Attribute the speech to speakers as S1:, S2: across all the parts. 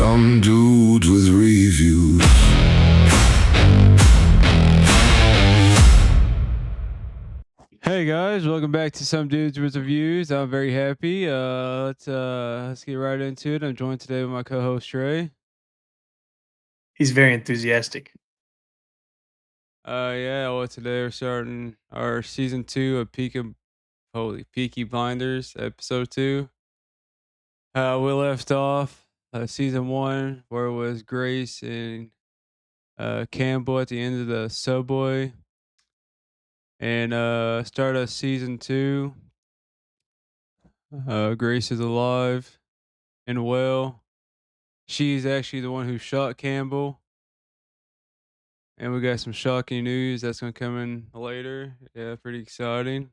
S1: Some dudes with reviews.
S2: Hey guys, welcome back to Some Dudes with Reviews. I'm very happy. Let's get right into it. I'm joined today with my co-host Trey.
S3: He's very enthusiastic.
S2: Well today we're starting our season 2 of Peaky Blinders, episode 2. We left off season 1 where it was Grace and Campbell at the end of the subway. And start of season 2, Grace is alive and well. She's actually the one who shot Campbell. And we got some shocking news that's gonna come in later. Yeah, pretty exciting.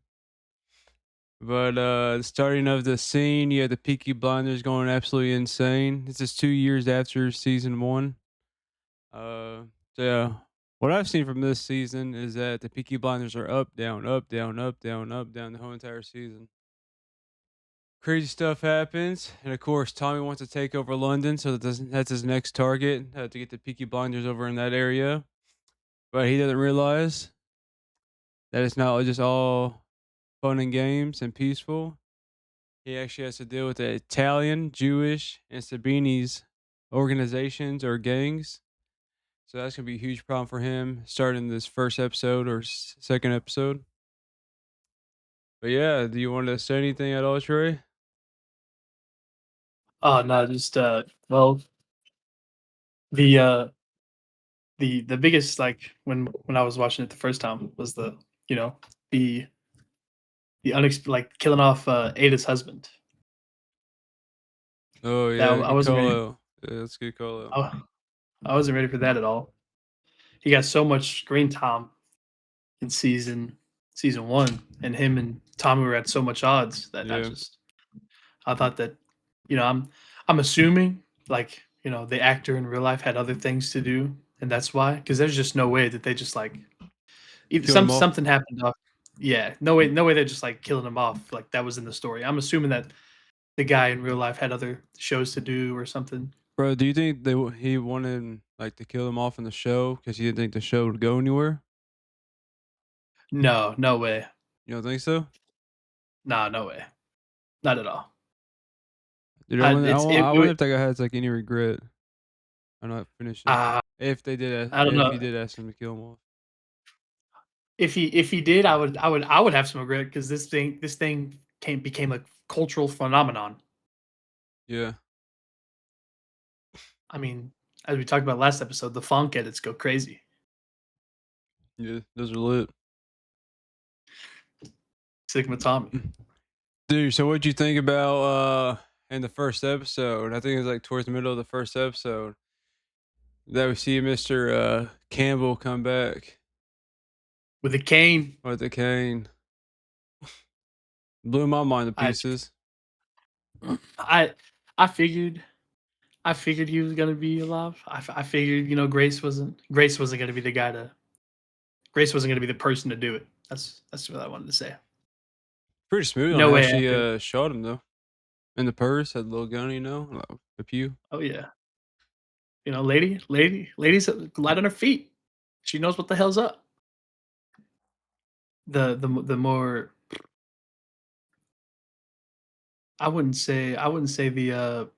S2: But the starting of the scene, you had the Peaky Blinders going absolutely insane. This is 2 years after season 1. Uh, so yeah, what I've seen from this season is that the Peaky Blinders are up, down, up, down, up, down, up, down the whole entire season. Crazy stuff happens, and of course, Tommy wants to take over London, so that's his next target, to get the Peaky Blinders over in that area. But he doesn't realize that it's not just all fun and games and peaceful. He actually has to deal with the Italian, Jewish, and Sabini's organizations or gangs. So that's gonna be a huge problem for him starting this first episode or second episode. But yeah, do you want to say anything at all, Trey?
S3: Oh no, just well, the uh the biggest, like, when I was watching it the first time was you know the like killing off Ada's husband.
S2: Oh
S3: That
S2: yeah,
S3: I
S2: good
S3: wasn't
S2: call
S3: ready.
S2: out. Yeah, that's a good call out.
S3: I wasn't ready for that at all. He got so much screen time in season one, and him and Tommy were at so much odds that
S2: Yeah,
S3: I thought that, I'm assuming, like, the actor in real life had other things to do, and that's why. Because there's just no way that they just, like, either
S2: kill him off.
S3: something happened off. Yeah, no way they're just, like, killing him off like that was in the story. I'm assuming that the guy in real life had other shows to do or something.
S2: Bro, do you think he wanted like to kill him off in the show because he didn't think the show would go anywhere?
S3: No way.
S2: You don't think so?
S3: Nah, no way. Not at all.
S2: Dude,
S3: I it's
S2: I
S3: it
S2: wonder
S3: would
S2: if that guy has like any regret on not finishing. If they did,
S3: I don't
S2: if
S3: know.
S2: he did ask him to kill him off.
S3: If he did, I would have some regret because this thing became a cultural phenomenon.
S2: Yeah,
S3: I mean, as we talked about last episode, the funk edits go crazy.
S2: yeah, those are lit.
S3: Sigma Tommy.
S2: Dude, so what'd you think about in the first episode? I think it was like towards the middle of the first episode that we see Mr. Campbell come back
S3: With a cane,
S2: with the cane. Blew my mind to
S3: I
S2: pieces.
S3: I I figured he was gonna be alive. I figured, Grace wasn't gonna be the guy to Grace wasn't gonna be the person to do it. That's what I wanted to say.
S2: Pretty smooth on
S3: No
S2: how
S3: way
S2: she
S3: after.
S2: shot him though. In the purse, had a little gun, like a pew.
S3: Oh yeah, ladies light on her feet. She knows what the hell's up. The more I wouldn't say the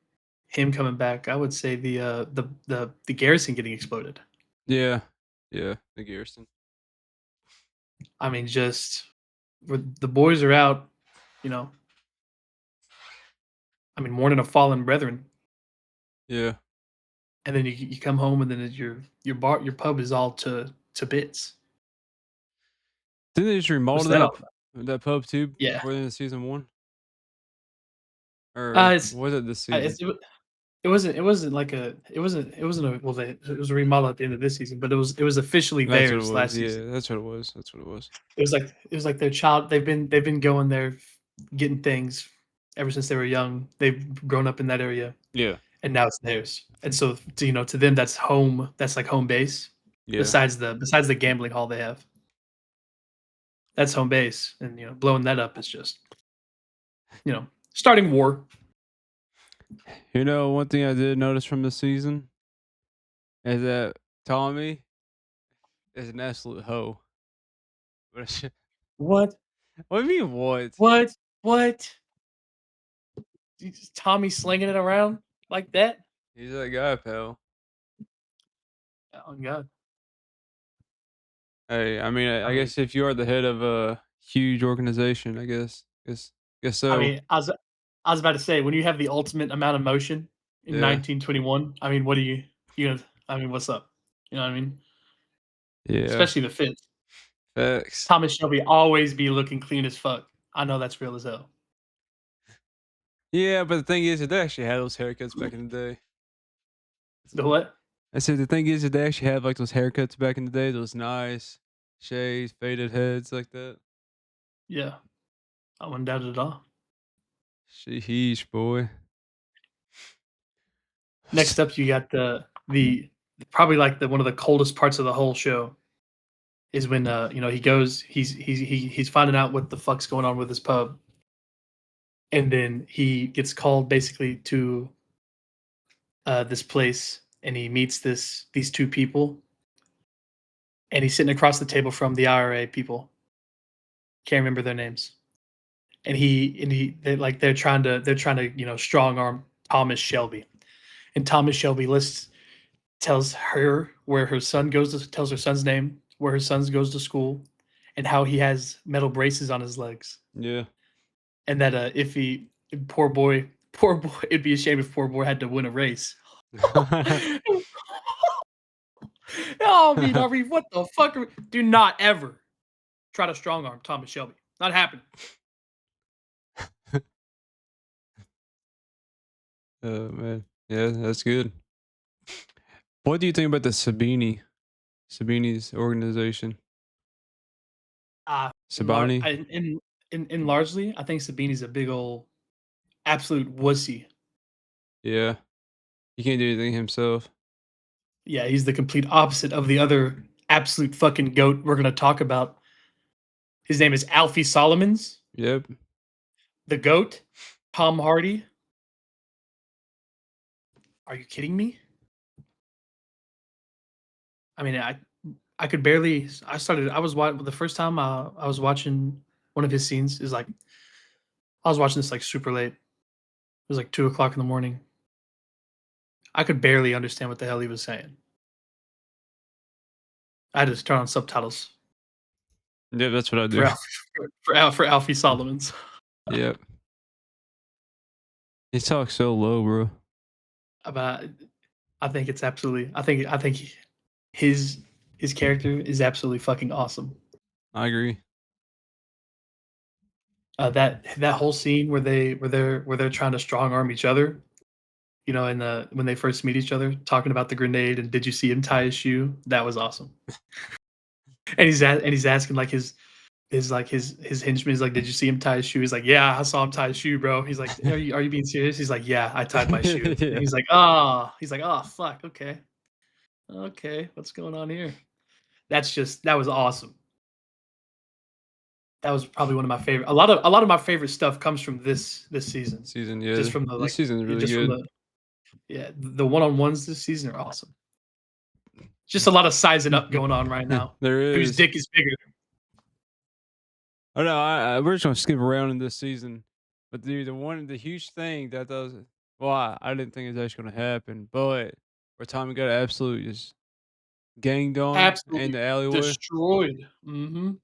S3: him coming back. I would say the garrison getting exploded.
S2: Yeah, yeah, the Garrison.
S3: I mean, just where the boys are out, you know. I mean, mourning a fallen brethren,
S2: Yeah,
S3: and then you come home, and then your pub is all to bits.
S2: didn't they just
S3: What's
S2: remodel
S3: that all about?
S2: that pub too
S3: Yeah,
S2: before the end of season 1, or
S3: it's
S2: was it this
S3: it's
S2: season?
S3: it wasn't a well it was a remodel at the end of this season, but it was officially
S2: That's what it
S3: theirs
S2: was.
S3: last season.
S2: Yeah, that's what it was. That's what it was.
S3: It was like their child. They've been going there, getting things ever since they were young. They've grown up in that area,
S2: Yeah,
S3: and now it's theirs. And so to them, that's home. That's like home base.
S2: yeah.
S3: Besides the gambling hall they have, that's home base. And blowing that up is just starting war.
S2: You know, one thing I did notice from this season is that Tommy is an absolute hoe. But
S3: What?
S2: what do you mean what?
S3: What? What? Tommy slinging it around like that?
S2: He's that guy, pal.
S3: Oh God.
S2: Hey, I mean,
S3: I
S2: I
S3: mean,
S2: guess if you are the head of a huge organization, guess
S3: I
S2: so.
S3: mean, I was I was about to say when you have the ultimate amount of motion in
S2: Yeah,
S3: 1921. I mean, what are you gonna? I mean, what's up? You know what I mean?
S2: yeah,
S3: Especially the fit.
S2: facts.
S3: Thomas Shelby always be looking clean as fuck. I know that's real as hell.
S2: Yeah, but the thing is, that they actually had those haircuts back in the day.
S3: The what?
S2: I said the thing is that they actually had like those haircuts back in the day, those nice shades, faded heads like that.
S3: Yeah, I wouldn't doubt it at all.
S2: Sheesh, boy.
S3: Next up, you got the probably like the one of the coldest parts of the whole show is when he goes he's finding out what the fuck's going on with his pub, and then he gets called basically to this place, and he meets these two people, and he's sitting across the table from the IRA people. Can't remember their names, and they're trying to strong arm Thomas Shelby, and Thomas Shelby lists tells her where her son goes to tells her son's name, where her son goes to school, and how he has metal braces on his legs,
S2: Yeah.
S3: and that if he poor boy, it'd be a shame if poor boy had to win a race. Oh, I mean, Ari, what the fuck? Do not ever try to strong arm Thomas Shelby. Not happening.
S2: Oh man. Yeah, that's good. What do you think about the Sabini's organization? Sabani?
S3: In largely, I think Sabini's a big old absolute wussy.
S2: Yeah. He can't do anything himself.
S3: Yeah, he's the complete opposite of the other absolute fucking goat we're gonna talk about. His name is Alfie Solomons,
S2: Yep.
S3: the goat, Tom Hardy. Are you kidding me? I mean, I could barely. I was watching the first time I was watching one of his scenes. Is like I was watching this like super late. It was like 2 o'clock in the morning. I could barely understand what the hell he was saying. I had to turn on subtitles
S2: Yep, that's what I
S3: for
S2: do.
S3: Alfie, for Alfie Solomons.
S2: Yep. He talks so low, bro.
S3: But I think it's absolutely. I think his his character is absolutely fucking awesome.
S2: I agree.
S3: That whole scene where they're trying to strong arm each other, in the when they first meet each other, talking about the grenade and did you see him tie his shoe? That was awesome. And he's asking like his henchman is like, did you see him tie his shoe? He's like, yeah, I saw him tie his shoe, bro. He's like, are you being serious? He's like, yeah, I tied my shoe. And
S2: Yeah.
S3: he's like, oh fuck, okay, what's going on here? That was awesome. That was probably one of my favorite. A lot of my favorite stuff comes from this season.
S2: Season, yeah.
S3: Just from the
S2: This season's really
S3: just from
S2: good.
S3: the one-on-ones this season are awesome. Just a lot of sizing up going on right now.
S2: There
S3: Whose
S2: is.
S3: dick is bigger?
S2: Oh no, we're just gonna skip around in this season. But dude, the huge thing that does well, I didn't think it was actually gonna happen, but where Tommy got absolutely just ganged on in
S3: Absolutely
S2: the alleyway,
S3: destroyed. Mhm.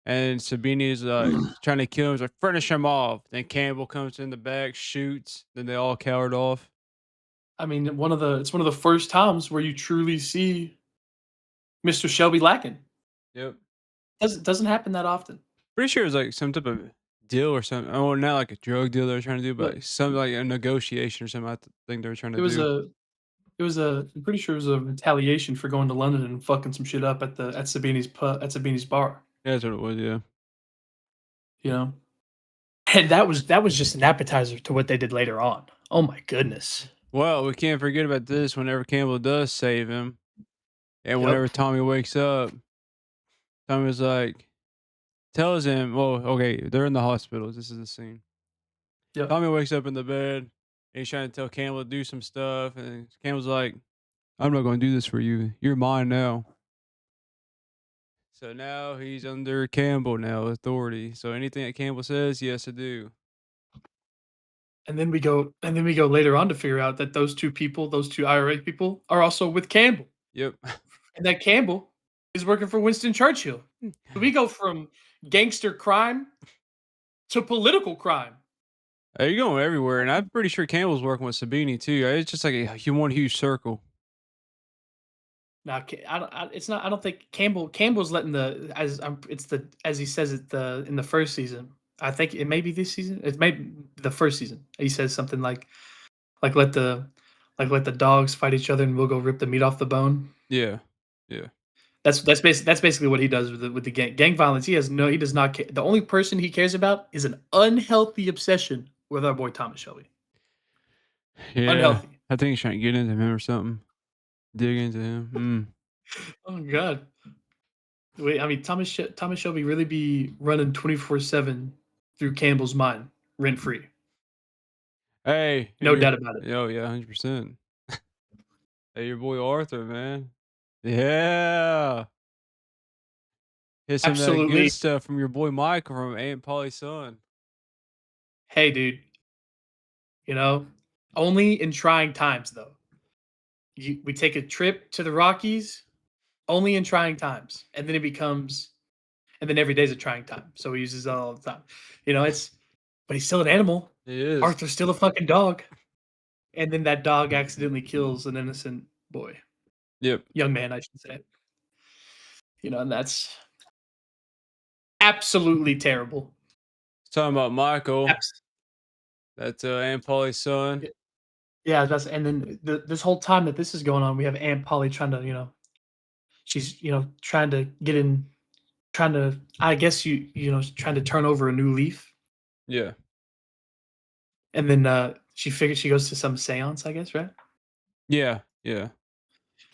S2: and Sabini is like trying to kill him. He's like, finish him off. Then Campbell comes in the back, shoots. Then they all cowered off.
S3: I mean, it's one of the first times where you truly see Mr. Shelby lacking.
S2: Yep.
S3: Doesn't happen that often.
S2: Pretty sure it was like some type of deal or something. Oh, not like a drug deal they were trying to do, but
S3: But
S2: like some like a negotiation or something. Think they were trying
S3: it
S2: to
S3: was
S2: do.
S3: a I'm pretty sure it was a retaliation for going to London and fucking some shit up at Sabini's bar,
S2: Yeah, that's what it was. Yeah.
S3: you know? And that was just an appetizer to what they did later on. Oh my goodness.
S2: Well, we can't forget about this. Whenever Campbell does save him, and
S3: Yep.
S2: whenever Tommy wakes up, Tommy was like, tells him, well, okay, they're in the hospital. This is the scene.
S3: Yep.
S2: Tommy wakes up in the bed, And he's trying to tell Campbell to do some stuff, and Campbell's like, "I'm not going to do this for you. You're mine now." So now he's under Campbell now, authority. So anything that Campbell says, he has to do.
S3: And then we go later on to figure out that those two people, those two IRA people, are also with Campbell,
S2: Yep.
S3: and that Campbell is working for Winston Churchill. So we go from gangster crime to political crime.
S2: You're going everywhere, and I'm pretty sure Campbell's working with Sabini too. It's just like one huge circle.
S3: Now, I don't. It's not. I don't think Campbell's letting the it's the as he says it in the first season. I think it may be this season. It may be the first season. He says something like let the let the dogs fight each other and we'll go rip the meat off the bone.
S2: Yeah, yeah,
S3: That's basically what he does with the gang violence. He does not care. The only person he cares about is an unhealthy obsession with our boy Thomas Shelby.
S2: yeah.
S3: Unhealthy.
S2: I think he's trying to get into him or something. Dig into him.
S3: Oh God. Wait, I mean Thomas Shelby really be running 24/7 through Campbell's mind, rent free.
S2: Hey,
S3: No doubt about it.
S2: Oh yeah, 100%. Hey, your boy Arthur, man. Yeah, hit some of that good
S3: Absolutely.
S2: stuff from your boy Michael from Aunt Polly's son.
S3: Hey, dude. You know, only in trying times though. We take a trip to the Rockies only in trying times, and then it becomes, and then every day's a trying time. So he uses that all the time. It's, but he's still an animal.
S2: He is.
S3: Arthur's still a fucking dog, and then that dog accidentally kills an innocent boy,
S2: Yep.
S3: young man, I should say. And that's absolutely terrible.
S2: Talking about Michael.
S3: Abs-
S2: That's Aunt Polly's son.
S3: yeah, and then this whole time that this is going on, we have Aunt Polly trying to, she's trying to get in, trying to, I guess trying to turn over a new leaf,
S2: Yeah.
S3: and then she figures she goes to some seance, I guess, right?
S2: Yeah. Yeah.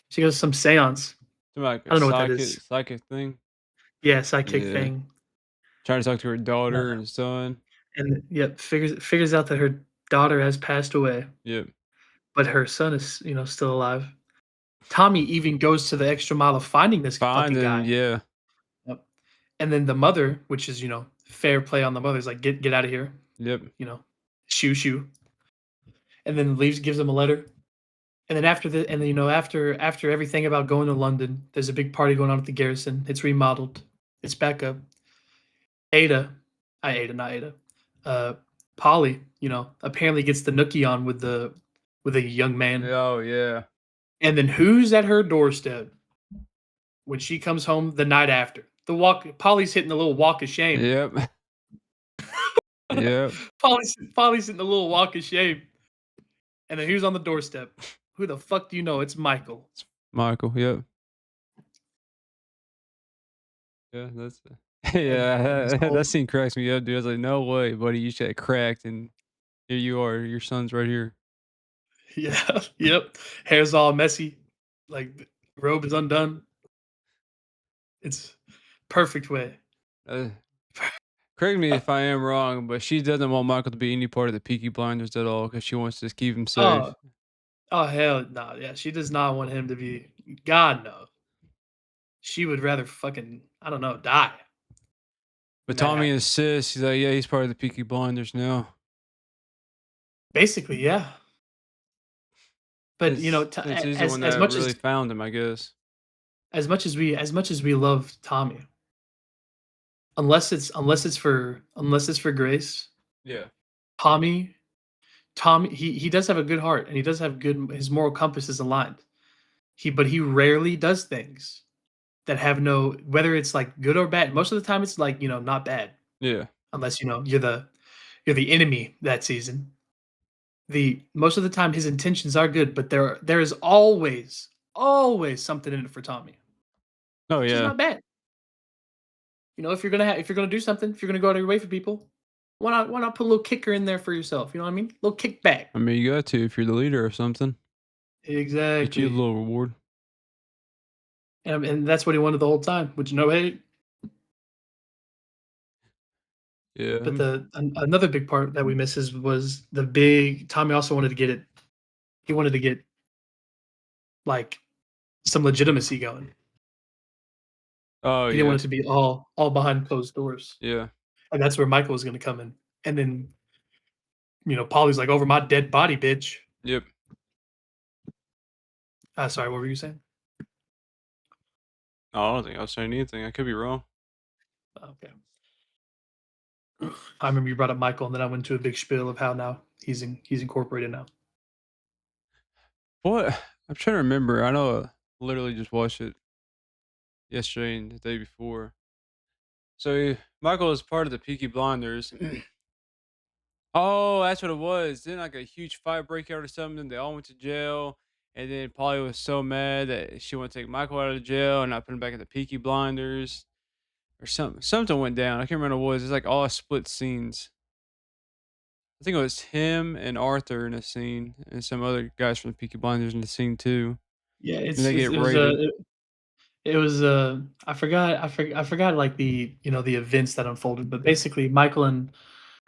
S3: She goes to some seance.
S2: Some like
S3: I
S2: a
S3: don't know what that is.
S2: psychic thing.
S3: Yeah, psychic
S2: Yeah.
S3: thing.
S2: Trying to talk to her daughter and son.
S3: And yep, figures out that her daughter has passed away,
S2: Yep.
S3: but her son is, still alive. Tommy even goes to the extra mile of finding this
S2: Find
S3: fucking
S2: him.
S3: guy.
S2: Yeah.
S3: Yep. And then the mother, which is, fair play on the mother's like, get out of here,
S2: Yep.
S3: shoo. And then gives him a letter. And then after everything about going to London, there's a big party going on at the Garrison. It's remodeled. It's back up. Not Ada. Polly, apparently gets the nookie on with a young man.
S2: Oh yeah.
S3: And then who's at her doorstep when she comes home the night after? Polly's hitting the little walk of shame.
S2: Yep. Yep.
S3: Polly's hitting the little walk of shame. And then who's on the doorstep? Who the fuck do you know? It's Michael.
S2: Michael. Yep. Yeah, that's yeah. That scene cracks me up, dude. I was like, no way, buddy. You should have cracked, and here you are. Your son's right here.
S3: Yeah. Yep. Hair's all messy. Like the robe is undone. It's perfect way.
S2: Correct me if I am wrong, but she doesn't want Michael to be any part of the Peaky Blinders at all because she wants to keep him safe.
S3: Oh hell no. Yeah, she does not want him to be. God no. She would rather fucking, I don't know, die.
S2: But
S3: That
S2: Tommy
S3: happens.
S2: insists. He's like, yeah, he's part of the Peaky Blinders now.
S3: Basically, yeah. But
S2: Since he's the one
S3: as
S2: that
S3: much
S2: really found him, I guess.
S3: as much as we love Tommy, unless it's for Grace,
S2: Yeah.
S3: Tommy, he does have a good heart and he does have his moral compass is aligned. But he rarely does things that have no, whether it's like good or bad. Most of the time it's like, not bad.
S2: Yeah.
S3: Unless you're the enemy that season. Most of the time his intentions are good, but there is always something in it for Tommy.
S2: Oh
S3: Which is
S2: yeah.
S3: not bad. If you're gonna do something, if you're gonna go out of your way for people, why not put a little kicker in there for yourself? You know what I mean? A little kickback.
S2: I mean, you got to if you're the leader of something. Get you a
S3: Exactly.
S2: little reward.
S3: And that's what he wanted the whole time, which no hate.
S2: Yeah.
S3: But another big part that we misses was the big Tommy also wanted to get it. He wanted to get like some legitimacy going.
S2: Oh
S3: He didn't
S2: yeah.
S3: want it to be all behind closed doors,
S2: Yeah.
S3: and that's where Michael was going to come in. And then Polly's like, "Over my dead body, bitch."
S2: Yep.
S3: Sorry, what were you saying?
S2: Oh, I don't think I was saying anything. I could be wrong.
S3: Okay. I remember you brought up Michael, and then I went to a big spiel of how now he's incorporated now.
S2: What? I'm trying to remember. I know I literally just watched it yesterday and the day before. So Michael is part of the Peaky Blinders. Oh, that's what it was. Then like a huge fight break out or something. They all went to jail, and then Polly was so mad that she wanted to take Michael out of jail and not put him back in the Peaky Blinders or something. Something went down. I can't remember what it was. It's like all split scenes. I think it was him and Arthur in a scene, and some other guys from the Peaky Blinders in the scene too.
S3: Yeah,
S2: And they get
S3: it was
S2: raided.
S3: it was I forgot like the events that unfolded, but basically Michael and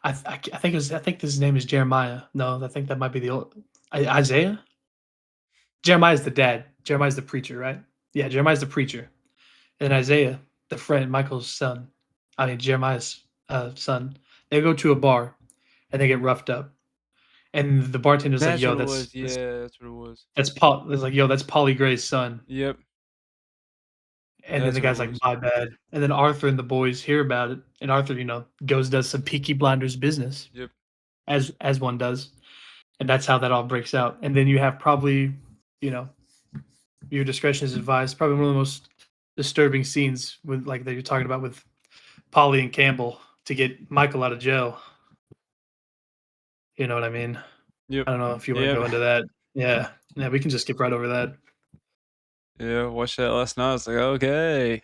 S3: I think his name is Jeremiah. No, I think that might be the old Isaiah. Jeremiah's the dad. Jeremiah's the preacher, right? Yeah, Jeremiah's the preacher, and Isaiah, the friend, Michael's son. I mean Jeremiah's son. They go to a bar and they get roughed up, and the bartender's like,
S2: That's
S3: "Yo,
S2: what it was. Yeah, that's what it was.
S3: that's Paul." It's like, "Yo, that's Polly Gray's son."
S2: Yep,
S3: And then
S2: that's
S3: the
S2: what it
S3: guy's like,
S2: was.
S3: "My bad." And then Arthur and the boys hear about it, and Arthur, goes does some Peaky Blinders business,
S2: Yep.
S3: as one does, and that's how that all breaks out. And then you have probably, you know, your discretion is advised. Probably one of the most disturbing scenes with like that you're talking about with Polly and Campbell to get Michael out of jail. You know what I mean?
S2: Yep.
S3: I don't know if you want to
S2: Yep.
S3: go into that. Yeah, yeah, we can just skip right over that.
S2: Yeah, watched that last night. I was like, okay.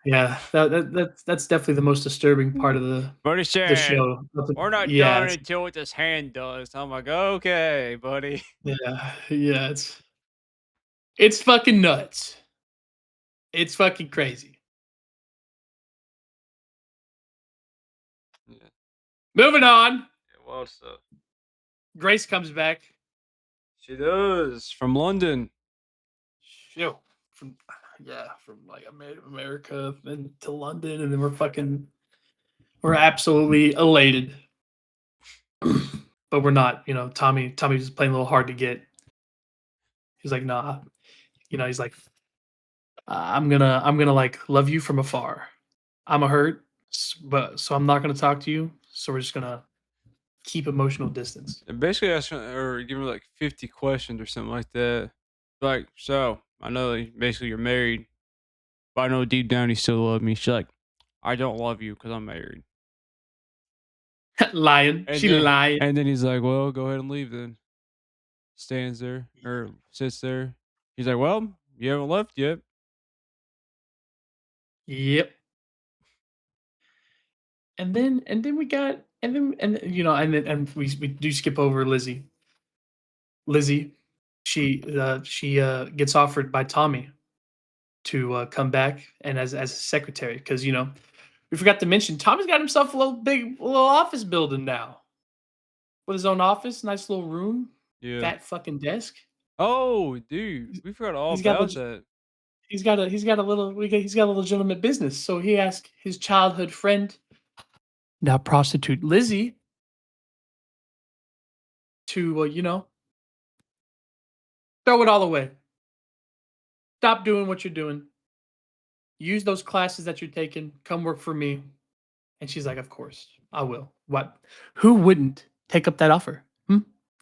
S3: Yeah, that's definitely the most disturbing part of
S2: But he
S3: the
S2: said,
S3: show.
S2: we're not
S3: Yeah,
S2: done until what this hand does. I'm like, okay, buddy.
S3: yeah, it's fucking nuts. It's fucking crazy.
S2: Yeah,
S3: Moving on.
S2: yeah, wild stuff.
S3: Grace comes back.
S2: She does from London.
S3: Shoo. From from like America and to London, and then we're absolutely elated. But we're not, Tommy's just playing a little hard to get. He's like, nah, he's like, I'm gonna like love you from afar. I'm a hurt, but so I'm not gonna talk to you. So we're just gonna keep emotional distance.
S2: And basically asking or giving her like 50 questions or something like that. Like, so I know that basically you're married, but I know deep down you still love me. She's like, I don't love you because I'm married.
S3: Lying.
S2: And
S3: She
S2: then
S3: lying.
S2: and then he's like, well, go ahead and leave then. Stands there or sits there. He's like, well, you haven't left yet.
S3: Yep. And then we got and we do skip over Lizzie. Lizzie, she gets offered by Tommy to come back and as a secretary because we forgot to mention Tommy's got himself a little office building now with his own office, nice little room,
S2: Yeah.
S3: fat fucking desk.
S2: Oh, dude, we forgot all
S3: He's got
S2: about
S3: leg-
S2: that.
S3: he's got a legitimate business. So he asked his childhood friend, now prostitute Lizzie, to throw it all away. Stop doing what you're doing. Use those classes that you're taking. Come work for me. And she's like, of course, I will. What? Who wouldn't take up that offer?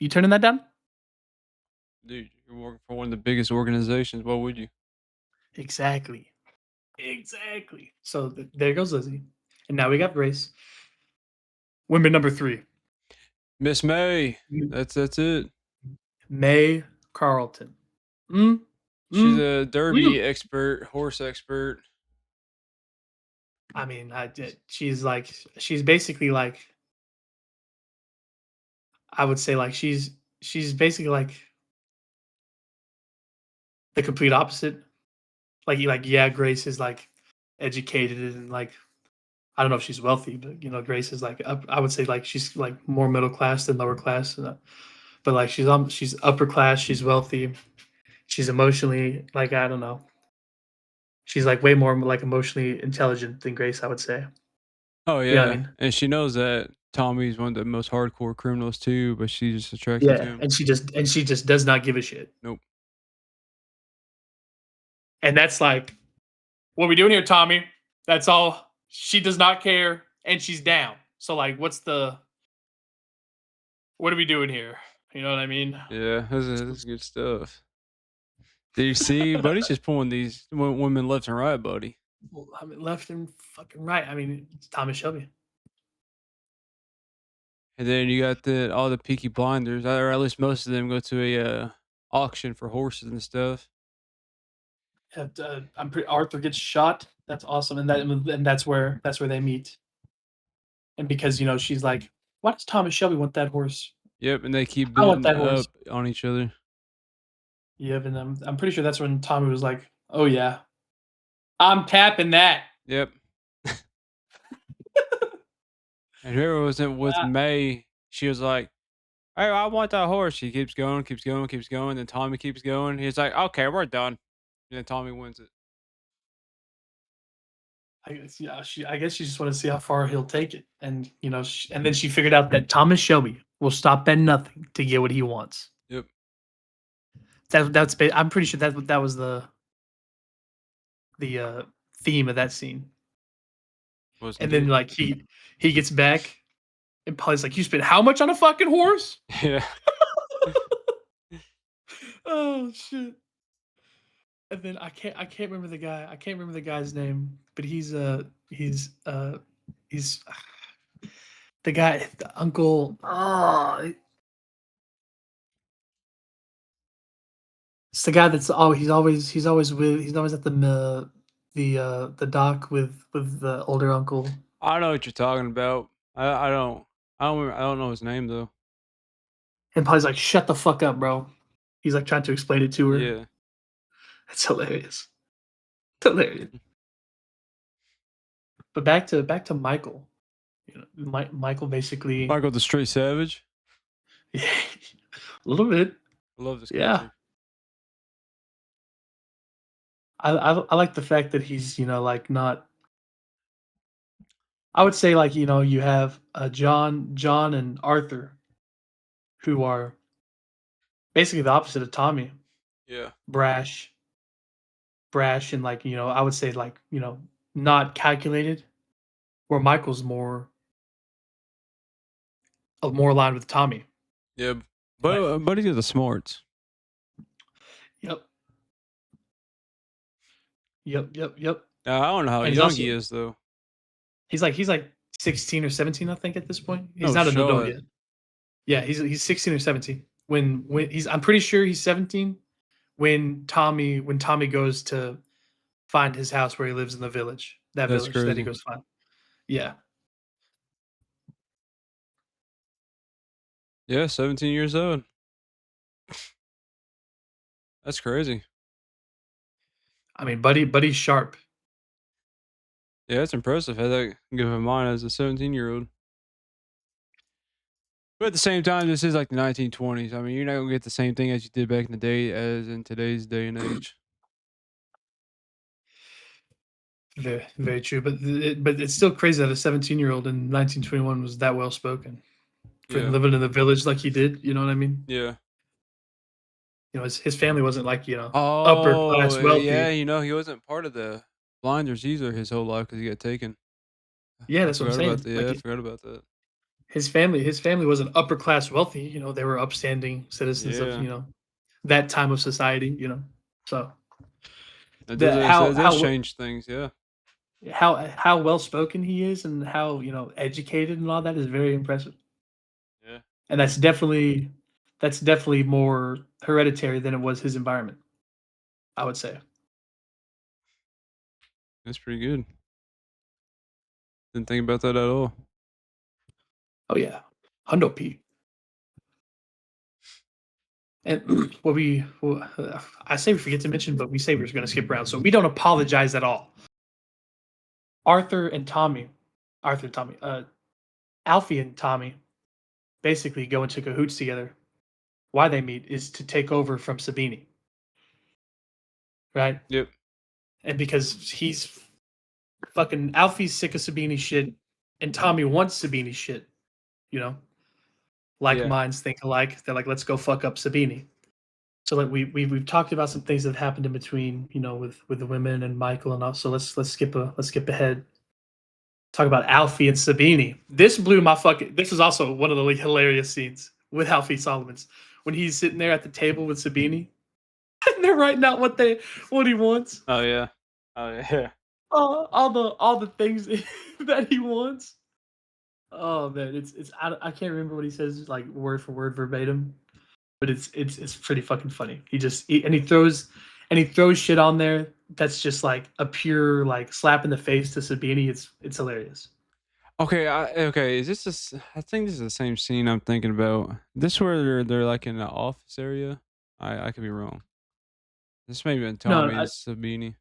S3: You turning that down?
S2: Dude, you're working for one of the biggest organizations. What would you?
S3: Exactly. Exactly. So there goes Lizzie. And now we got Grace. Women number 3.
S2: Miss May.
S3: M-
S2: That's it.
S3: May Carlton. Mm,
S2: She's
S3: mm,
S2: a
S3: mm.
S2: derby expert, horse expert.
S3: I mean, she's basically like, I would say like she's basically like the complete opposite. Like yeah, Grace is like educated and like I don't know if she's wealthy, but Grace is like I would say like she's like more middle class than lower class, but like she's upper class. She's wealthy. She's emotionally like I don't know. She's like way more like emotionally intelligent than Grace, I would say.
S2: Oh
S3: You know what I
S2: yeah,
S3: mean?
S2: and she knows that Tommy's one of the most hardcore criminals too, but she's just attracted to
S3: Yeah,
S2: him.
S3: and she just does not give a shit.
S2: Nope.
S3: And that's like, what are we doing here, Tommy? That's all. She does not care, and she's down. So like, what are we doing here? You know what I mean?
S2: Yeah, this is good stuff. Do you see, buddy's just pulling these women left and right, buddy.
S3: Well, I mean, left and fucking right. I mean, it's Thomas Shelby.
S2: And then you got all the Peaky Blinders, or at least most of them go to a auction for horses and stuff.
S3: I'm pretty. Arthur gets shot. That's awesome, and that's where they meet. And because she's like, why does Thomas Shelby want that horse?
S2: Yep, and they keep
S3: I want
S2: beating
S3: that horse.
S2: up on each other.
S3: Yep, and I'm pretty sure that's when Tommy was like, oh yeah, I'm tapping that.
S2: Yep. And whoever was in with
S3: Ah,
S2: May, she was like, "Hey, I want that horse." She keeps going, keeps going, keeps going. Then Tommy keeps going. He's like, "Okay, we're done." And then Tommy wins it.
S3: I guess yeah. I guess she just wanted to see how far he'll take it, and and then she figured out that Thomas Shelby will stop at nothing to get what he wants.
S2: Yep.
S3: I'm pretty sure that was the theme of that scene.
S2: Was
S3: And then
S2: indeed.
S3: like he gets back, and Polly's like, "You spent how much on a fucking horse?"
S2: Yeah.
S3: Oh shit! And then I can't remember the guy. I can't remember the guy's name, but he's the guy, the uncle. Oh, it's the guy that's he's always at the dock with the older uncle.
S2: I know what you're talking about. I don't know his name though.
S3: And Polly's like, "Shut the fuck up, bro." He's like trying to explain it to her.
S2: Yeah.
S3: It's hilarious. It's hilarious. But back to Michael. Michael basically,
S2: Michael the Straight Savage.
S3: yeah, a little bit.
S2: I love this
S3: Yeah.
S2: character.
S3: I like the fact that he's like not. I would say like you have John and Arthur, who are basically the opposite of Tommy.
S2: Yeah.
S3: Brash, and like I would say like not calculated. Where Michael's more aligned with Tommy.
S2: Yeah.
S3: Right.
S2: But he's got the smarts.
S3: Yep. Yep.
S2: I don't know how
S3: And
S2: young he is though.
S3: he's like 16 or 17, I think, at this point. He's
S2: No
S3: not an adult
S2: shot.
S3: yet. Yeah, he's 16 or 17. When I'm pretty sure he's 17 when Tommy goes to find his house where he lives in the village. That
S2: That's
S3: village that he
S2: crazy.
S3: goes to find. Yeah.
S2: Yeah, 17 years old. That's crazy.
S3: I mean, Buddy's sharp.
S2: Yeah, it's impressive. Had that give him mind as a 17-year-old. But at the same time, this is like the 1920s. I mean, you're not gonna get the same thing as you did back in the day as in today's day and age.
S3: Very, very true. But it's still crazy that a 17-year-old in 1921 was that well spoken. For
S2: Yeah.
S3: living in the village like he did, you know what I mean?
S2: Yeah.
S3: His family wasn't like, upper class
S2: Oh, yeah.
S3: wealthy.
S2: He wasn't part of the Blinders either his whole life because he got taken.
S3: Yeah,
S2: I
S3: that's what I'm
S2: forgot about
S3: saying.
S2: that. Yeah,
S3: Like
S2: I forgot about that.
S3: his family wasn't upper class wealthy, they were upstanding citizens of,
S2: Yeah.
S3: that time of society, So
S2: That does change things. Yeah.
S3: how well spoken he is and how, educated and all that is very impressive.
S2: Yeah.
S3: And that's definitely more hereditary than it was his environment, I would say.
S2: That's pretty good. Didn't think about that at all.
S3: Oh yeah. Hundo P. And I say we forget to mention, but we say we're going to skip around, so we don't apologize at all. Arthur and Tommy Arthur and Tommy. Alfie and Tommy basically go into cahoots together. Why they meet is to take over from Sabini, right?
S2: Yep.
S3: And because he's fucking Alfie's sick of Sabini shit, and Tommy wants Sabini shit. You know, like
S2: Yeah.
S3: minds think alike. They're like, let's go fuck up Sabini. So like we've talked about some things that have happened in between, with the women and Michael and all. So let's skip ahead. Talk about Alfie and Sabini. This blew my fucking. This is also one of the hilarious scenes with Alfie Solomons when he's sitting there at the table with Sabini and they're writing out what he wants.
S2: Oh yeah. Oh yeah.
S3: All the things that he wants. Oh man, it's I can't remember what he says like word for word verbatim, but it's pretty fucking funny. He throws shit on there that's just like a pure like slap in the face to Sabini. It's hilarious.
S2: Okay. Is this I think this is the same scene I'm thinking about. This where they're like in the office area. I could be wrong. This may have been
S3: No,
S2: Tommy and Sabini.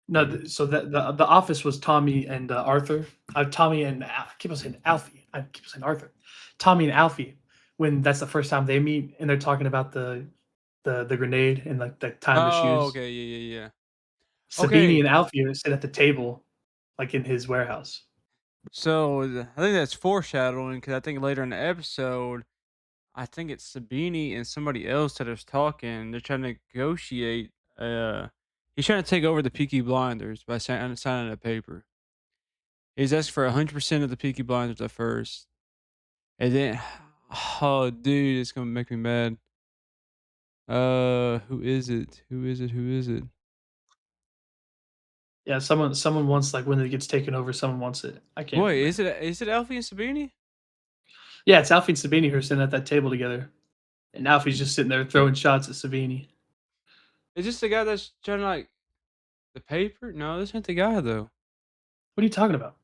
S3: no. So the office was Tommy and Arthur. Tommy and I keep on saying Alfie. I keep saying Arthur. Tommy and Alfie. When that's the first time they meet, and they're talking about the grenade and like the time to
S2: Oh,
S3: shoes.
S2: okay. Yeah.
S3: Sabini
S2: Okay.
S3: and Alfie are sit at the table, like in his warehouse.
S2: So I think that's foreshadowing because I think later in the episode, I think it's Sabini and somebody else that is talking. They're trying to negotiate. He's trying to take over the Peaky Blinders by signing a paper. He's asking for 100% of the Peaky Blinders at first, and then, oh, dude, it's gonna make me mad. Who is it? Who is it?
S3: Yeah, someone wants like when it gets taken over, someone wants it. I can't
S2: Wait,
S3: remember.
S2: is it Alfie and Sabini?
S3: Yeah, it's Alfie and Sabini who are sitting at that table together, and Alfie's just sitting there throwing shots at Sabini.
S2: Is this the guy that's trying to like the paper? No, this ain't the guy though.
S3: What are you talking about?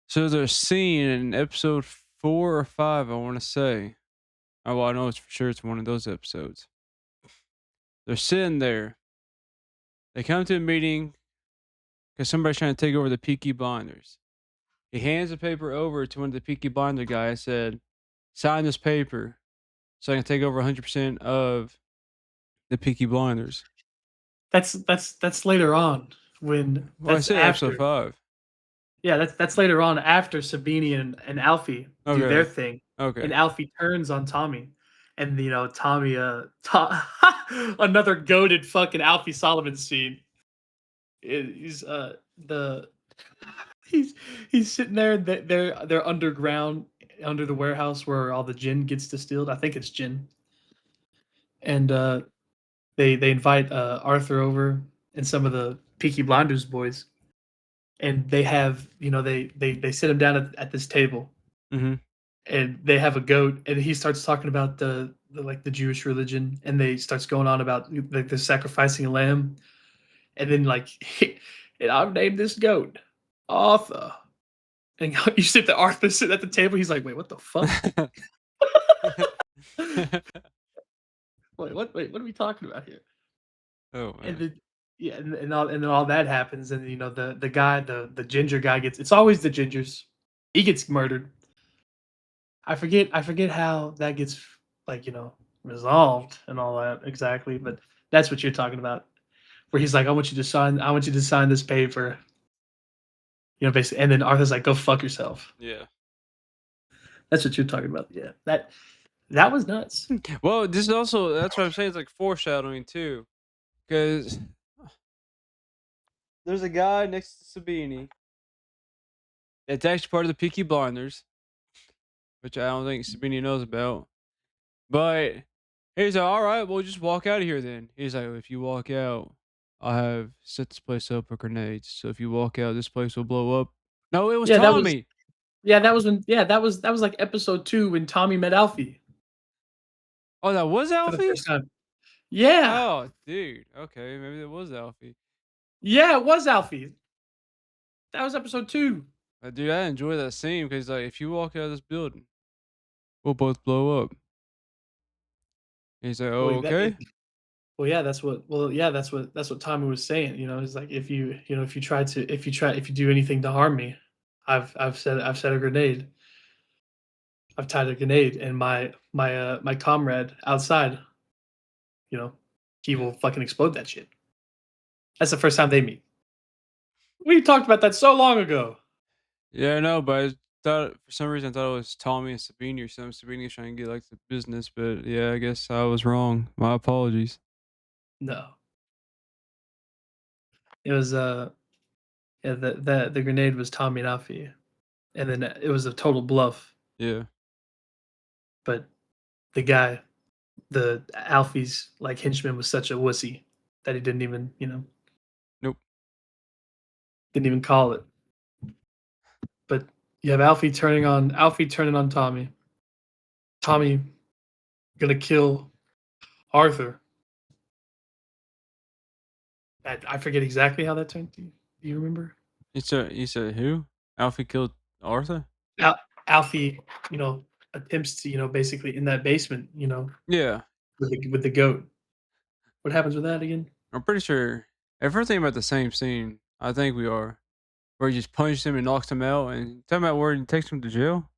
S2: So there's a scene in episode 4 or 5, I want to say. Oh, well, I know it's for sure it's one of those episodes. They're sitting there. They come to a meeting because somebody's trying to take over the Peaky Blinders. He hands the paper over to one of the Peaky Blinder guys. Said, "Sign this paper so I can take over 100% of the Peaky Blinders."
S3: That's later on when
S2: Well, I
S3: that's
S2: said episode
S3: after.
S2: 5.
S3: Yeah, that's later on after Sabini and Alfie do their
S2: Okay.
S3: thing, and
S2: Okay.
S3: Alfie turns on Tommy, and Tommy another goaded fucking Alfie Solomon scene. He's the he's he's sitting there. They're underground under the warehouse where all the gin gets distilled. I think it's gin, and they invite Arthur over and some of the Peaky Blinders boys, and they have they sit him down at this table,
S2: Mm-hmm.
S3: and they have a goat, and he starts talking about the Jewish religion, and they starts going on about like the sacrificing a lamb, and then like and I've named this goat Arthur. And you sit the Arthur sitting at the table. He's like, "Wait, what the fuck? Wait, what are we talking about here?"
S2: Oh
S3: And
S2: man.
S3: then yeah, and then all that happens, and the guy, the ginger guy gets. It's always the gingers. He gets murdered. I forget how that gets like resolved and all that exactly, but that's what you're talking about. Where he's like, I want you to sign this paper, basically, and then Arthur's like, go fuck yourself.
S2: Yeah.
S3: That's what you're talking about. Yeah, that was nuts.
S2: Well, this is also that's what I'm saying. It's like foreshadowing too, because there's a guy next to Sabini. It's actually part of the Peaky Blinders, which I don't think Sabini knows about. But he's like, "All right, well, just walk out of here then." He's like, "If you walk out, I have set this place up with grenades. So if you walk out, this place will blow up." No, it was
S3: Yeah, that was
S2: Tommy.
S3: that was like episode 2 when Tommy met Alfie
S2: Oh, that was
S3: for the
S2: Alfie.
S3: first time. Yeah.
S2: Oh, dude. Okay, maybe it was Alfie.
S3: Yeah, it was Alfie. That was episode 2.
S2: Dude, I enjoy that scene because like, if you walk out of this building, we'll both blow up. He's like, "Oh,
S3: Well,
S2: okay."
S3: well, yeah, that's what Tommy was saying. It's like if you do anything to harm me, I've set a grenade. I've tied a grenade, and my comrade outside, you know, he will fucking explode that shit. That's the first time they meet. We talked about that so long ago.
S2: Yeah, I know, but I thought for some reason I thought it was Tommy and Sabini or something. Sabini's trying to get like the business, but yeah, I guess I was wrong. My apologies.
S3: No, it was yeah, the grenade was Tommy and Alfie, and then it was a total bluff.
S2: Yeah.
S3: But the guy, the Alfie's like henchman, was such a wussy that he didn't even
S2: Nope.
S3: didn't even call it. But you have Alfie turning on Tommy. Tommy gonna kill Arthur. I forget exactly how that turned. Do you remember?
S2: You said who? Alfie killed Arthur?
S3: Alfie, attempts to, basically in that basement,
S2: Yeah.
S3: with the goat. What happens with that again?
S2: I'm pretty sure if we're thinking about the same scene, I think we are. Where he just punched him and knocks him out and talking about where he takes him to jail?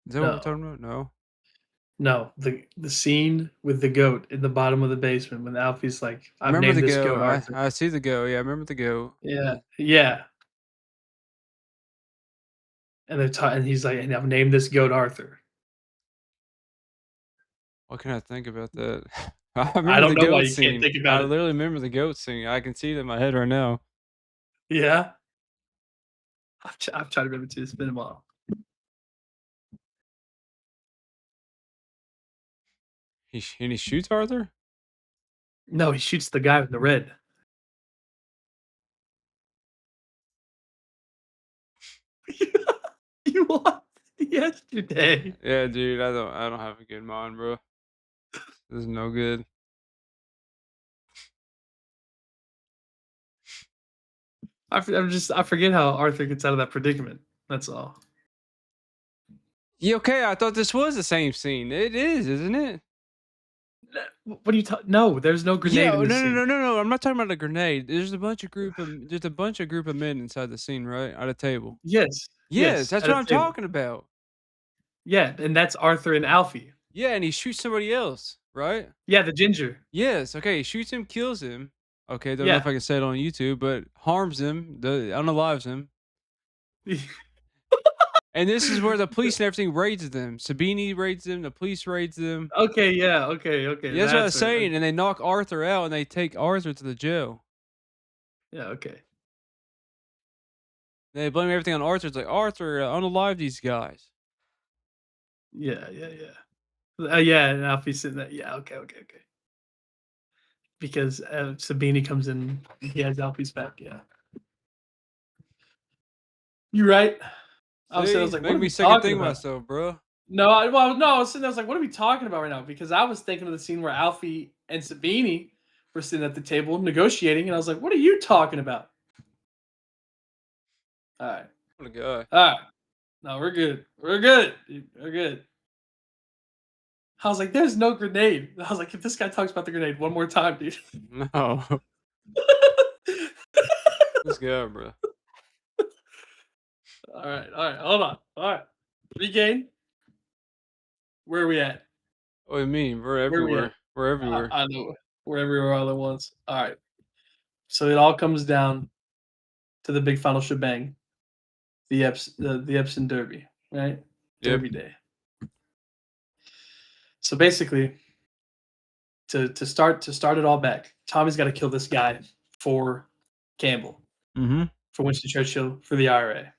S2: Is that what we're
S3: No,
S2: talking about? No.
S3: no, the scene with the goat in the bottom of the basement when Alfie's like,
S2: I
S3: "I've
S2: remember
S3: named
S2: the
S3: this
S2: go.
S3: goat
S2: I
S3: Arthur."
S2: I see the go. Yeah, I remember the go.
S3: Yeah, yeah, and he's like, "And I've named this goat Arthur."
S2: What can I think about that? I
S3: I
S2: remember
S3: don't
S2: the
S3: know why
S2: goat
S3: you can't
S2: scene.
S3: think
S2: I
S3: about it.
S2: literally remember the goat scene. I can see it in my head right now.
S3: Yeah, I've tried to remember too. It's been a while.
S2: And he shoots Arthur?
S3: No, he shoots the guy with the red. You lost yesterday.
S2: Yeah, dude. I don't have a good mind, bro. This is no good.
S3: I forget how Arthur gets out of that predicament. That's all.
S2: Yeah, okay. I thought this was the same scene. It is, isn't it?
S3: What are you talking? No, there's no
S2: Yeah.
S3: grenade
S2: Oh,
S3: in
S2: no,
S3: this
S2: no,
S3: scene.
S2: no, no, no. I'm not talking about a grenade. There's a bunch of group of men inside the scene, right? At a table.
S3: Yes,
S2: Yes,
S3: yes,
S2: that's
S3: at
S2: what
S3: a
S2: I'm
S3: table.
S2: talking about.
S3: Yeah, and that's Arthur and Alfie.
S2: Yeah, and he shoots somebody else, right?
S3: Yeah, the ginger.
S2: Yes. Okay. He shoots him, kills him. Okay. Don't know if
S3: Yeah.
S2: I can say it on YouTube, but harms him, unalives him. And this is where the police and everything raids them. Sabini raids them. The police raids them.
S3: Okay, yeah, okay, okay,
S2: Yeah, that's what I was
S3: that's where
S2: saying. And they knock Arthur out and they take Arthur to the jail.
S3: yeah, okay.
S2: They blame everything on Arthur. It's like Arthur unalive these guys.
S3: Yeah, yeah, yeah. Yeah, and Alfie's sitting there. Yeah, okay, okay, okay. Because, Sabini comes in, he has Alfie's back, yeah. You're right. I was
S2: See,
S3: like, "What
S2: make
S3: are
S2: me
S3: we
S2: second
S3: talking
S2: think
S3: about?"
S2: myself, bro.
S3: No, I was sitting there, I was like, "What are we talking about right now?" Because I was thinking of the scene where Alfie and Sabini were sitting at the table negotiating, and I was like, "What are you talking about?" Alright.
S2: What a guy.
S3: Alright. No, we're good. We're good, dude. We're good. I was like, "There's no grenade." I was like, "If this guy talks about the grenade one more time, dude."
S2: No, this guy, bro.
S3: Alright, hold on. Alright. Regain. Where are we at?
S2: What do you mean? We're
S3: Where are we at?
S2: everywhere. We're everywhere.
S3: I know. We're everywhere all at once. Alright. So it all comes down to the big final shebang, the Epsom Derby, right?
S2: Yep.
S3: Derby day. So basically, to start it all back, Tommy's got to kill this guy for Campbell,
S2: Mm-hmm.
S3: for Winston Churchill, for the IRA.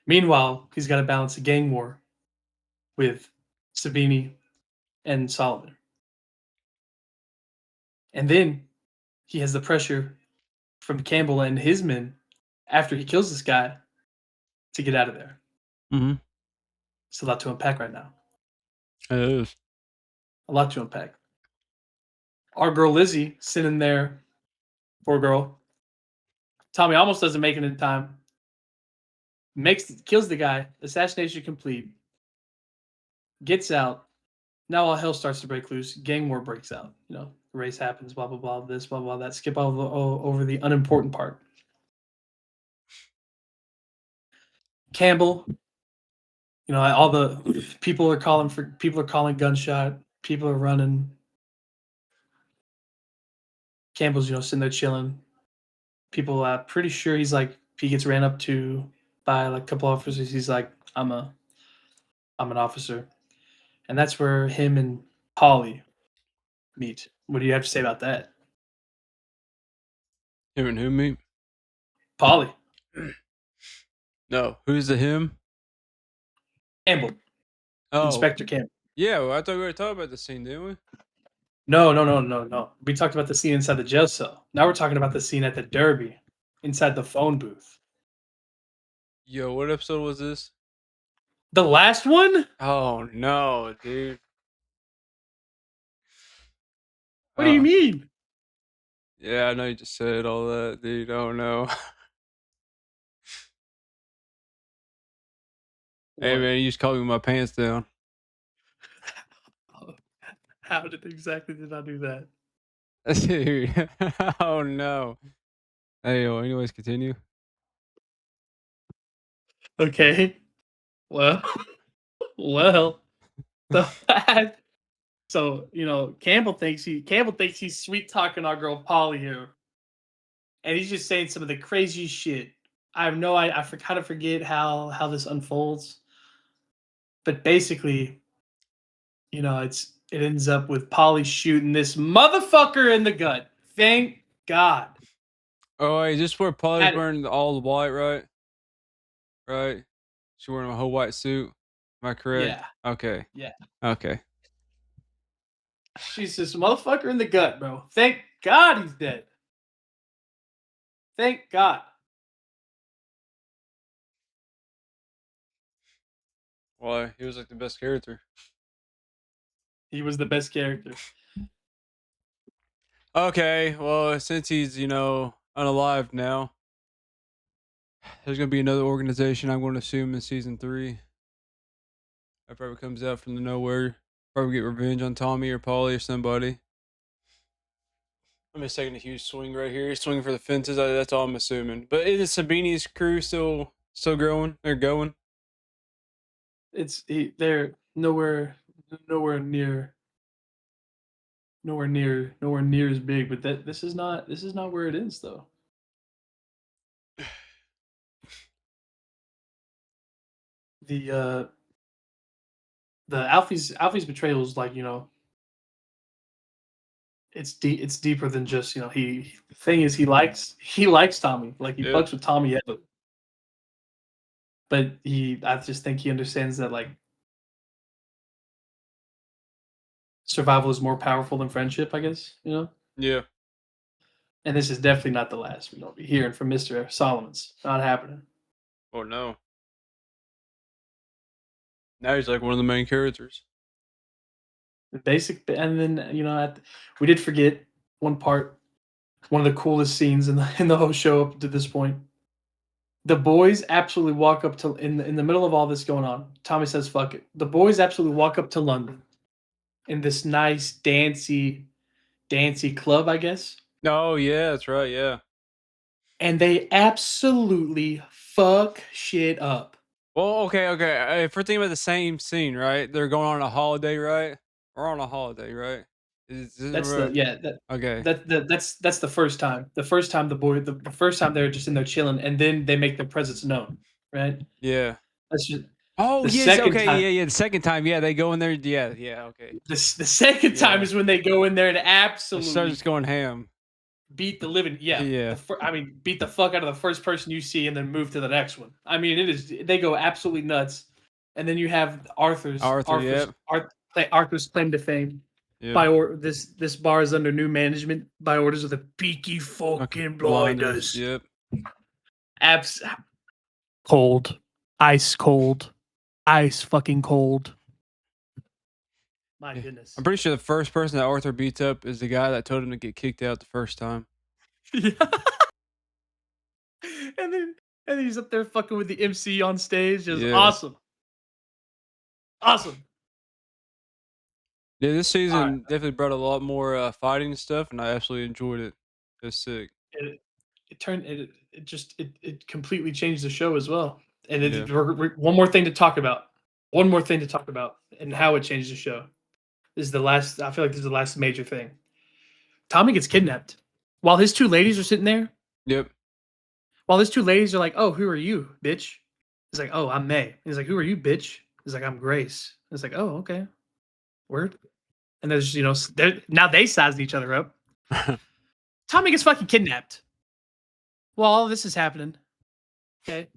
S3: Meanwhile, he's got to balance a gang war with Sabini and Solomon, and then he has the pressure from Campbell and his men after he kills this guy to get out of there.
S2: Mm-hmm.
S3: It's a lot to unpack right now.
S2: It is.
S3: A lot to unpack. Our girl Lizzie sitting there, poor girl. Tommy almost doesn't make it in time. Kills the guy. Assassination complete. Gets out. Now all hell starts to break loose. Gang war breaks out. The race happens. Blah blah blah. This blah blah that. Skip over the unimportant part. Campbell, you know, all the people are calling gunshot, people are running. Campbell's, you know, sitting there chilling. People, pretty sure he gets ran up to by like a couple officers. He's like, I'm an officer, and that's where him and Polly meet. What do you have to say about that,
S2: Him and who me?
S3: Polly?
S2: No, who's the him?
S3: Campbell,
S2: Oh,
S3: Inspector Campbell.
S2: yeah. Well, I thought we were talking about the scene, didn't we?
S3: No, no, no, no, no. We talked about the scene inside the jail cell. Now we're talking about the scene at the Derby, inside the phone booth.
S2: Yo, what episode was this?
S3: The last one?
S2: Oh no, dude.
S3: What do you
S2: Oh,
S3: mean?
S2: yeah, I know you just said all that, dude. Oh no. Hey
S3: What?
S2: man, you just caught me with my pants down.
S3: How did I do that?
S2: Dude. Oh no. Hey, well, anyways, continue.
S3: Okay. Well, well. So, so you know, Campbell thinks he's sweet talking our girl Polly here, and he's just saying some of the craziest shit. I have no I kind of forget how this unfolds, but basically, you know, it ends up with Polly shooting this motherfucker in the gut. Thank God.
S2: Oh, wait, is this where Polly's
S3: Had-
S2: wearing all the white, right? Right? She's wearing a whole white suit. Am I correct?
S3: yeah,
S2: Okay.
S3: yeah.
S2: Okay.
S3: She's this motherfucker in the gut, bro. Thank God he's dead. Thank God.
S2: Why? He was like the best character.
S3: He was the best character.
S2: Okay, well, since he's, unalive now, there's gonna be another organization I'm going to assume in season 3. That probably comes out from the nowhere. Probably get revenge on Tommy or Polly or somebody. I'm just taking a huge swing right here. Swinging for the fences. That's all I'm assuming. But is Sabini's crew still growing? They're going.
S3: They're nowhere near nowhere near as big, but this is not where it is though. The Alfie's betrayal is like, you know, it's deeper than just, you know, the thing is he likes Tommy. Like he
S2: Yep.
S3: fucks with Tommy heavily. But I just think he understands that like survival is more powerful than friendship, I guess, you know?
S2: Yeah.
S3: And this is definitely not the last we're gonna be hearing from Mr. Solomons. Not happening.
S2: Oh no. Now he's like one of the main characters.
S3: Basic, and then, you know, we did forget one part, one of the coolest scenes in the whole show up to this point. The boys absolutely walk up to in the middle of all this going on. Tommy says, "Fuck it." The boys absolutely walk up to London in this nice dancy club, I guess,
S2: Oh yeah, that's right. Yeah.
S3: and they absolutely fuck shit up.
S2: Well, okay. If we're thinking about the same scene, right? They're going on a holiday, right? We're on a holiday, right?
S3: That's the
S2: Right?
S3: yeah
S2: Okay.
S3: that's the first time. The first time the first time they're just in there chilling, and then they make their presence known, right?
S2: Yeah.
S3: That's just
S2: Oh
S3: the
S2: yes.
S3: second
S2: Okay.
S3: time.
S2: Yeah. The second time, yeah, they go in there. Yeah. Yeah. Okay.
S3: The second time
S2: Yeah.
S3: is when they go in there and
S2: They start
S3: absolutely
S2: just going ham.
S3: beat the living
S2: Yeah.
S3: I mean, beat the fuck out of the first person you see, and then move to the next one. I mean, they go absolutely nuts, and then you have
S2: Arthur. Yep.
S3: Arthur's claim to fame.
S2: Yep.
S3: This bar is under new management by orders of the Peaky
S2: Okay.
S3: fucking Blinders.
S2: Yep.
S3: Abs cold, ice cold, ice fucking cold. My
S2: Yeah.
S3: goodness.
S2: I'm pretty sure the first person that Arthur beats up is the guy that told him to get kicked out the first time.
S3: Yeah. and then he's up there fucking with the MC on stage. Just
S2: Yeah.
S3: awesome. Awesome.
S2: Yeah, this
S3: All right.
S2: season definitely brought a lot more fighting and stuff, and I absolutely enjoyed it. It was sick.
S3: It turned it completely changed the show as well. And
S2: Yeah.
S3: one more thing to talk about. One more thing to talk about, and how it changed the show. This is the last. I feel like this is the last major thing. Tommy gets kidnapped while his two ladies are sitting there.
S2: Yep.
S3: While his two ladies are like, "Oh, who are you, bitch?" He's like, "Oh, I'm May." He's like, "Who are you, bitch?" He's like, "I'm Grace." It's like, "Oh, okay, word." And there's now they sized each other up. Tommy gets fucking kidnapped while all this is happening. Okay,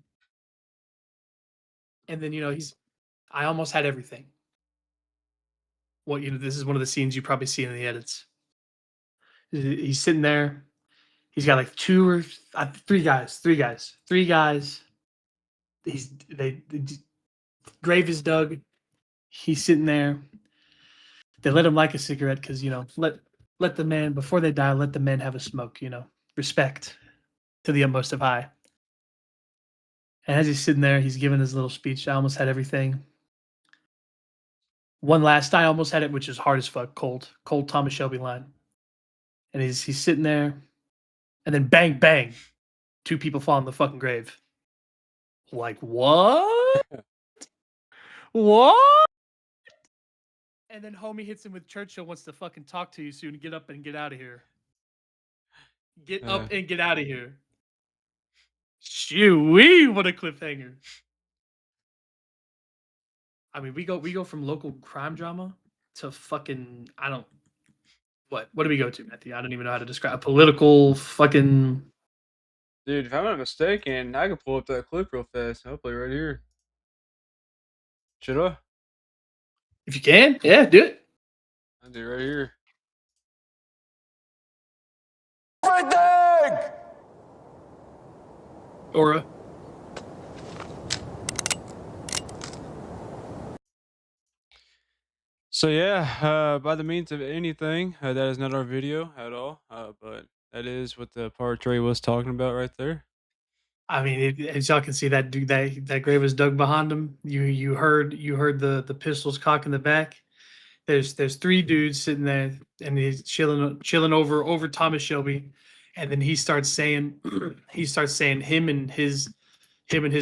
S3: and then he's. I almost had everything. Well, this is one of the scenes you probably see in the edits. He's sitting there. He's got like three guys. The grave is dug. He's sitting there. They let him like a cigarette because let the man before they die. Let the men have a smoke. Respect to the utmost of high. And as he's sitting there, he's giving his little speech. I almost had everything. One last, I almost had it, which is hard as fuck. Cold Thomas Shelby line. And he's sitting there, and then bang bang, two people fall in the fucking grave. Like what? What? And then homie hits him with Churchill wants to fucking talk to you soon. Get up and get out of here. Get up and get out of here. Shoo-wee, what a cliffhanger. I mean, we go from local crime drama to fucking what do we go to, Matthew? I don't even know how to describe a political fucking.
S2: Dude, if I'm not mistaken, I can pull up that clip real fast. Hopefully, right here. Should I?
S3: If you can, yeah, do it.
S2: I'll do it right here.
S1: Everything!
S3: Aura.
S2: So yeah, by the means of anything, that is not our video at all. But that is what the part Trey was talking about right there.
S3: I mean, as y'all can see, that dude, that grave was dug behind him. You heard the pistols cock in the back. There's three dudes sitting there, and he's chilling over Thomas Shelby, and then he starts saying him and his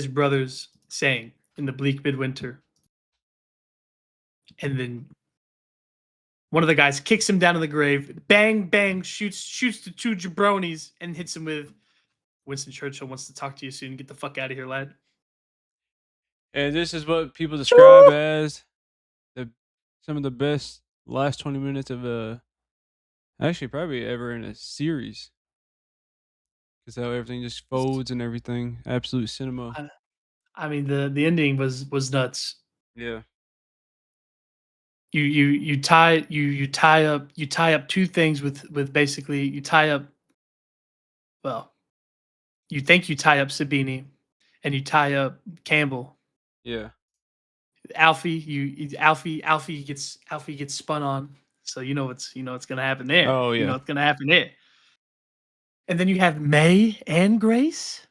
S3: brothers saying in the bleak midwinter, and then one of the guys kicks him down in the grave, bang bang, shoots the two jabronis, and hits him with Winston Churchill wants to talk to you soon. Get the fuck out of here, lad.
S2: And this is what people describe as some of the best last 20 minutes of actually probably ever in a series. Because how everything just folds and everything. Absolute cinema.
S3: I mean, the ending was nuts.
S2: Yeah.
S3: You tie up two things with basically you tie up. Well, you think you tie up Sabini, and you tie up Campbell.
S2: Yeah.
S3: Alfie gets spun on, so you know what's gonna happen there.
S2: Oh,
S3: You know
S2: yeah.
S3: what's gonna happen there. And then you have May and Grace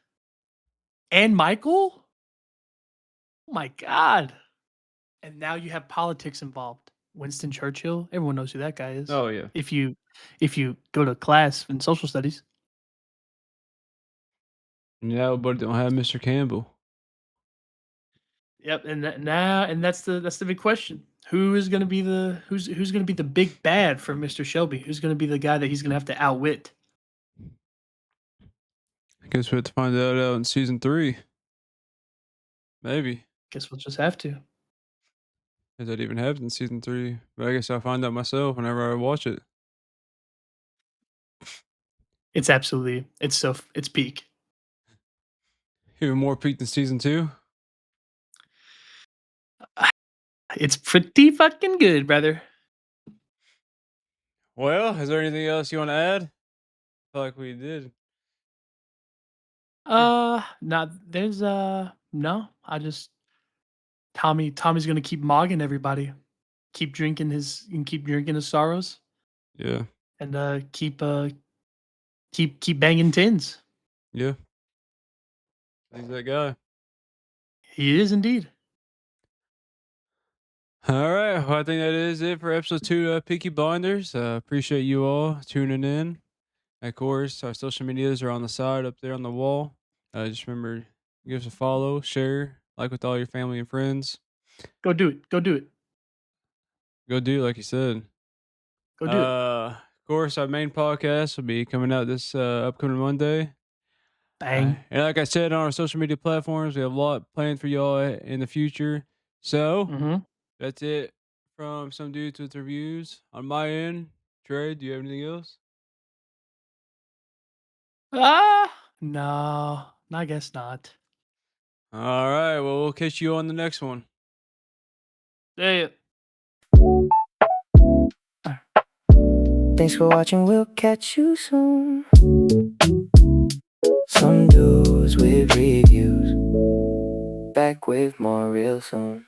S3: and Michael. Oh my god! And now you have politics involved. Winston Churchill. Everyone knows who that guy is.
S2: Oh, yeah.
S3: If you go to class in social studies.
S2: Yeah, but don't have Mr. Campbell.
S3: Yep, and that's the big question. Who's gonna be the big bad for Mr. Shelby? Who's gonna be the guy that he's gonna have to outwit?
S2: I guess we have to find that out in season 3. Maybe.
S3: Guess we'll just have to.
S2: If that even happens in season 3. But I guess I'll find out myself whenever I watch it.
S3: It's peak.
S2: Even more peak than season 2.
S3: It's pretty fucking good, brother.
S2: Well, is there anything else you want to add? I feel like we did.
S3: Not there's no. I just Tommy's gonna keep mogging everybody, keep drinking his sorrows,
S2: Yeah.
S3: and keep banging tins.
S2: Yeah. He's that guy.
S3: He is indeed.
S2: All right. Well, I think that is it for episode 2 of Peaky Blinders. Appreciate you all tuning in. Of course, our social medias are on the side up there on the wall. Just remember Give us a follow, share, like with all your family and friends.
S3: Go do it. Go do it.
S2: Go do it like you said.
S3: Go do it.
S2: Of course, our main podcast will be coming out this upcoming Monday.
S3: Bang.
S2: And like I said, on our social media platforms, we have a lot planned for y'all in the future. So
S3: Mm-hmm.
S2: that's it from some dudes with reviews. On my end, Trey, do you have anything else?
S3: No, I guess not.
S2: All right. Well, we'll catch you on the next one.
S3: Yeah.
S4: Thanks for watching, we'll catch you soon. Some dudes with reviews, back with more real soon.